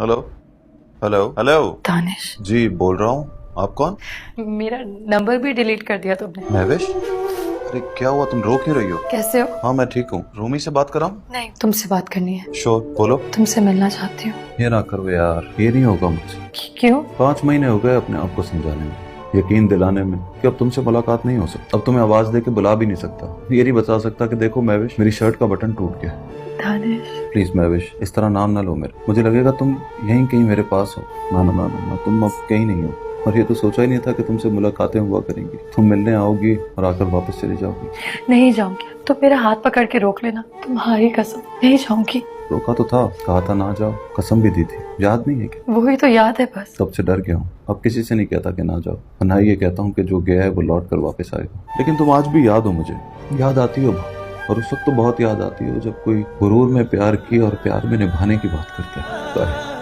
Hello hello hello. Danish, ji बोल रहा हूँ, आप कौन? मेरा नंबर भी डिलीट कर दिया तुमने। महविश, अरे क्या हुआ, तुम रो क्यों रही हो? कैसे हो? हाँ मैं ठीक हूँ। रूमी से बात कराऊं? नहीं, तुमसे बात करनी है। श्योर, बोलो। तुमसे मिलना चाहती हूँ। ये ना करो यार, ये नहीं होगा मुझसे। क्यों? 5 महीने हो गए अपने आप को समझाने में, यकीन दिलाने में कि अब तुमसे मुलाकात नहीं हो सकती। अब तुम्हें आवाज दे के बुला भी नहीं सकता, ये नहीं बता सकता कि देखो महविश, मेरी शर्ट का बटन टूट गया। दानिश, प्लीज महविश, इस तरह नाम ना लो मेरा। मुझे लगेगा तुम यहीं कहीं मेरे पास हो। ना ना ना ना, तुम अब कहीं नहीं हो। और ये तो सोचा ही नहीं था कि तुमसे मुलाकातें हुआ करेंगी। तुम मिलने आओगी और आकर वापस चली जाओगी। नहीं जाऊंगी। तो मेरा हाथ पकड़ के रोक लेना, तुम्हारी कसम नहीं जाऊंगी। रोका तो था, कहा था ना जाओ, कसम भी दी थी, याद नहीं है क्या? वही तो याद है बस। तब से डर गया हूँ, अब किसी से नहीं कहता कि ना जाओ, और ना ये कहता हूँ कि जो गया है वो लौट कर वापस आएगा। लेकिन तुम आज भी याद हो मुझे, याद आती हो बहुत। और उस वक्त तो बहुत याद आती हो जब कोई गुरूर में प्यार की और प्यार में निभाने की बात करता है।